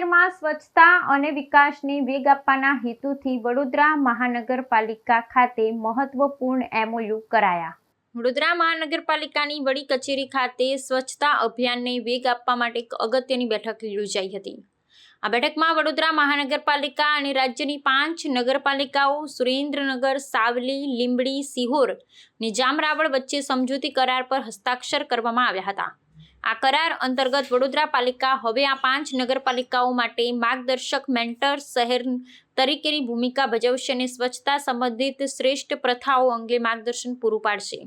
શહેરમાં સ્વચ્છતા અને વિકાસને વેગ આપવાના હેતુથી વડોદરા મહાનગરપાલિકા ખાતે મહત્વપૂર્ણ MOU કરાયા। વડોદરા મહાનગરપાલિકાની વડી કચેરી ખાતે સ્વચ્છતા અભિયાનને વેગ આપવા માટે એક અગત્યની બેઠક યોજાઈ હતી। આ બેઠકમાં વડોદરા મહાનગરપાલિકા અને રાજ્યની 5 નગરપાલિકાઓ સુરેન્દ્રનગર, સાવલી, લીંબડી, સિહોર અને જામરાવળ વચ્ચે સમજૂતી કરાર પર હસ્તાક્ષર કરવામાં આવ્યા હતા। આ કરાર અંતર્ગત વડોદરા પાલિકા હવે આ 5 નગરપાલિકાઓ માટે માર્ગદર્શક મેન્ટર શહેર તરીકેની ભૂમિકા ભજવશે અને સ્વચ્છતા સંબંધિત શ્રેષ્ઠ પ્રથાઓ અંગે માર્ગદર્શન પૂરું પાડશે।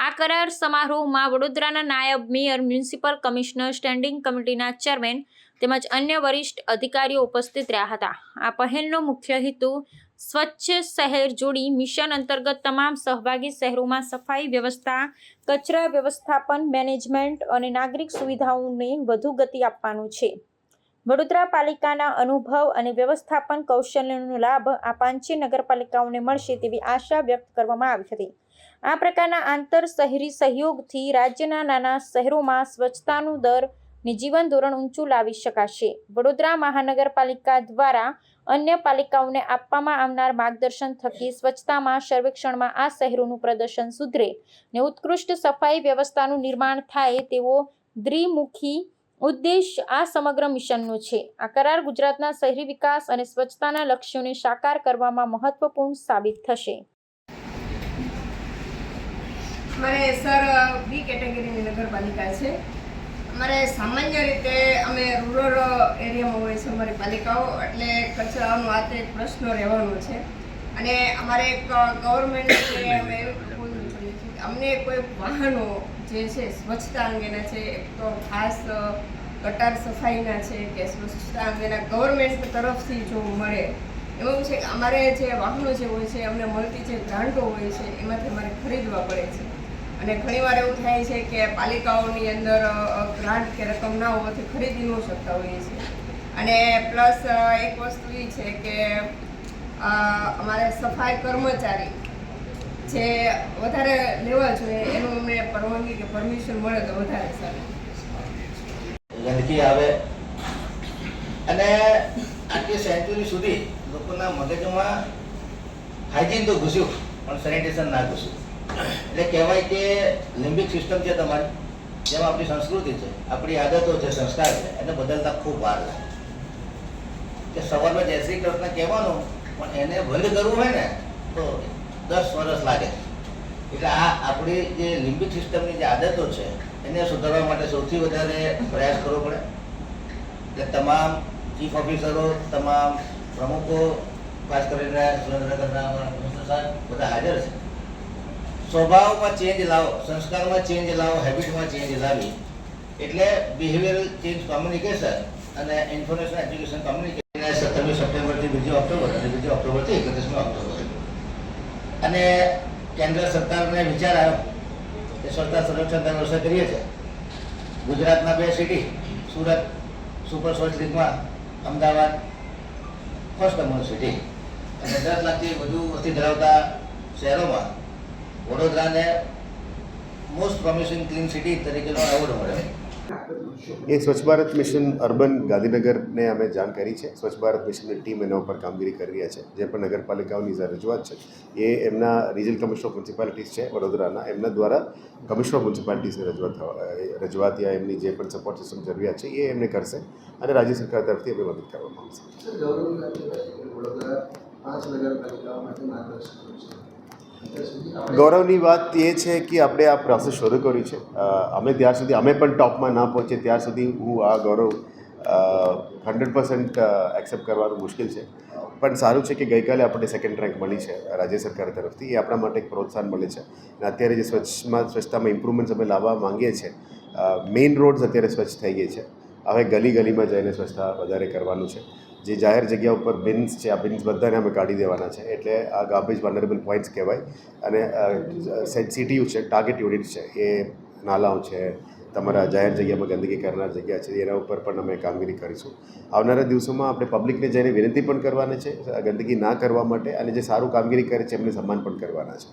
આ કરાર સમારોહમાં વડોદરાના નાયબ મેયર, મ્યુનિસિપલ કમિશનર, સ્ટેન્ડિંગ કમિટીના ચેરમેન તેમજ અન્ય વરિષ્ઠ અધિકારીઓ ઉપસ્થિત રહ્યા હતા। આ પહેલનો મુખ્ય હેતુ સ્વચ્છ શહેર જોડી મિશન અંતર્ગત તમામ સહભાગી શહેરોમાં સફાઈ વ્યવસ્થા, કચરા વ્યવસ્થાપન, મેનેજમેન્ટ અને નાગરિક સુવિધાઓને વધુ ગતિ આપવાનું છે। વડોદરા પાલિકાના અનુભવ અને વ્યવસ્થાપન કૌશલ્યનો લાભ આ 5 નગરપાલિકાઓને મળશે તેવી આશા વ્યક્ત કરવામાં આવી હતી। આ પ્રકારના આંતર શહેરી સહયોગથી રાજ્યના નાના શહેરોમાં સ્વચ્છતાનું દર ને જીવન ધોરણ ઊંચું લાવી શકાશે। વડોદરા મહાનગરપાલિકા દ્વારા અન્ય પાલિકાઓને આપવામાં આવનાર માર્ગદર્શન થકી સ્વચ્છતામાં સર્વેક્ષણમાં આ શહેરોનું પ્રદર્શન સુધરે ને ઉત્કૃષ્ટ સફાઈ વ્યવસ્થાનું નિર્માણ થાય તેવો દ્વિમુખી ઉદ્દેશ આ સમગ્ર મિશનનો છે। આ કરાર ગુજરાતના શહેરી વિકાસ અને સ્વચ્છતાના લક્ષ્યોને સાકાર કરવામાં મહત્વપૂર્ણ સાબિત થશે। અમારે સર બી કેટેગરીની નગરપાલિકા છે। અમારે સામાન્ય રીતે અમે રૂરલ એરિયામાં હોય છે અમારી પાલિકાઓ, એટલે કચરાનો આ તો એક પ્રશ્ન રહેવાનો છે અને અમારે એક ગવર્મેન્ટ છે અમે એવું બોલવું પડે છે કે અમને કોઈ વાહનો જે છે સ્વચ્છતા અંગેના છે, એક તો ખાસ ગટર સફાઈના છે કે સ્વચ્છતા અંગેના ગવર્મેન્ટ તરફથી જો મળે, એવું છે કે અમારે જે વાહનો જે હોય છે અમને મળતી જે ગ્રાન્ટો હોય છે એમાંથી અમારે ખરીદવા પડે છે અને ઘણીવાર એવું થાય છે કે પાલિકાઓની અંદર ગ્રાન્ટ કે રકમ ના હોવાથી ખરીદી ન શકતા હોઈએ છીએ। અને પ્લસ એક વસ્તુ એ છે કે અમારે સફાઈ કર્મચારી જે વધારે લેવા જોઈએ એનું અમને પરવાનગી કે પરમિશન મળે તો વધારે સારું। ગંદકી આવે અને આટલી સેન્ચુરી સુધી લોકોના મગજમાં હાઇજીન તો ઘૂસ્યું પણ સેનિટેશન ના ઘૂસ્યું। એટલે કહેવાય કે લિમ્બિક સિસ્ટમ છે તમારી, જેમાં આપણી સંસ્કૃતિ છે, આપણી આદતો છે, સંસ્કાર છે, એને બદલતા ખૂબ વાર લાગે। કે સવારમાં જય શ્રી કૃષ્ણ કહેવાનું પણ એને ભંગ કરવું હોય ને તો 10 વર્ષ લાગે। એટલે આ આપણી જે લિમ્બિક સિસ્ટમની જે આદતો છે એને સુધારવા માટે સૌથી વધારે પ્રયાસ કરવો પડે। એટલે તમામ ચીફ ઓફિસરો, તમામ પ્રમુખો, ખાસ કરીને સુરેન્દ્રનગરના કમિશનર સાહેબ બધા હાજર છે। સ્વભાવમાં ચેન્જ લાવો, સંસ્કારમાં ચેન્જ લાવો, હેબિટમાં ચેન્જ લાવી એટલે બિહેવિયરલ ચેન્જ કોમ્યુનિકેશન અને ઇન્ફોર્મેશન એજ્યુકેશન કોમ્યુનિકેશન 17મી સપ્ટેમ્બરથી 2 ઓક્ટોબર અને 2 ઓક્ટોબરથી 31મી ઓક્ટોબર। અને કેન્દ્ર સરકારને વિચાર આવ્યો કે સ્વચ્છતા સર્વેક્ષણ દર વર્ષે કરીએ છીએ। ગુજરાતના 2 સિટી, સુરત સુપર સ્વચ્છ લીગમાં, અમદાવાદ ફર્સ્ટ નંબર સિટી, અને 10 લાખથી વધુ વસ્તી ધરાવતા શહેરોમાં વડોદરાને મોસ્ટ પ્રોમિસિંગ ક્લીન સિટી તરીકેનો એવોર્ડ મળ્યો। એ સ્વચ્છ ભારત મિશન અર્બન ગાંધીનગરને અમે જાણ કરી છે। સ્વચ્છ ભારત મિશનની ટીમ એના ઉપર કામગીરી કરી રહ્યા છે। જે પણ નગરપાલિકાઓની જે રજૂઆત છે એ એમના રિજનલ કમિશનર ઓફ મ્યુનિસિપાલિટીઝ છે વડોદરાના, એમના દ્વારા કમિશનર ઓફ મ્યુનિસિપાલિટીઝની રજૂઆત યા એમની જે પણ સપોર્ટ સિસ્ટમ જરૂરિયાત છે એ એમને કરશે અને રાજ્ય સરકાર તરફથી એમને મદદ કરવામાં આવશે। ગૌરવની વાત એ છે કે આપણે આ પ્રોસેસ શરૂ કરી છે। અમે ત્યાર સુધી અમે પણ ટોપમાં ના પહોંચીએ ત્યાર સુધી હું આ ગૌરવ 100% એક્સેપ્ટ કરવાનું મુશ્કેલ છે, પણ સારું છે કે ગઈકાલે આપણને 2nd રેન્ક મળી છે રાજ્ય સરકાર તરફથી। એ આપણા માટે એક પ્રોત્સાહન મળે છે અને અત્યારે જે સ્વચ્છતામાં ઇમ્પ્રુવમેન્ટ્સ અમે લાવવા માંગીએ છીએ, મેઇન રોડ્સ અત્યારે સ્વચ્છ થઈ ગઈ છે, હવે ગલી ગલીમાં જઈને સ્વચ્છતા વધારે કરવાનું છે। જે જાહેર જગ્યા ઉપર બિન્સ છે આ બિન્સ બધાને અમે કાઢી દેવાના છે, એટલે આ ગાર્બેજ વનરેબલ પોઈન્ટ્સ કહેવાય। અને CTU છે, ટાર્ગેટ યુનિટ છે, એ નાલાઓ છે, તમારા જાહેર જગ્યામાં ગંદકી કરનાર જગ્યા છે એના ઉપર પણ અમે કામગીરી કરીશું. આવનારા દિવસોમાં આપણે પબ્લિકને જઈને વિનંતી પણ કરવાની છે ગંદકી ના કરવા માટે, અને જે સારું કામગીરી કરે છે એમને સન્માન પણ કરવાના છે.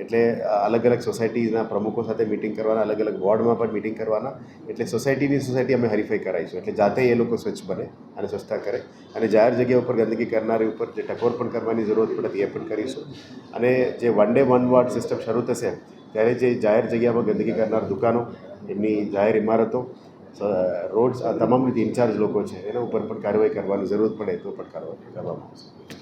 એટલે અલગ અલગ સોસાયટીના પ્રમુખો સાથે મિટિંગ કરવાના, અલગ અલગ વોર્ડમાં પણ મિટિંગ કરવાના. એટલે સોસાયટી અમે હરીફાઈ કરાવીશું, એટલે જાતે એ લોકો સ્વચ્છ બને અને સ્વચ્છતા કરે, અને જાહેર જગ્યા ઉપર ગંદકી કરનારી ઉપર જે ટકોર પણ કરવાની જરૂરત પડે એ પણ કરીશું. અને જે one day one ward system શરૂ થશે ત્યારે જે જાહેર જગ્યામાં ગંદકી કરનાર દુકાનો, એમની જાહેર ઇમારતો, રોડ્સ, આ તમામ રીતે ઇન્ચાર્જ લોકો છે એના ઉપર પણ કાર્યવાહી કરવાની જરૂરત પડે તો પણ કાર્યવાહી કરવામાં આવશે.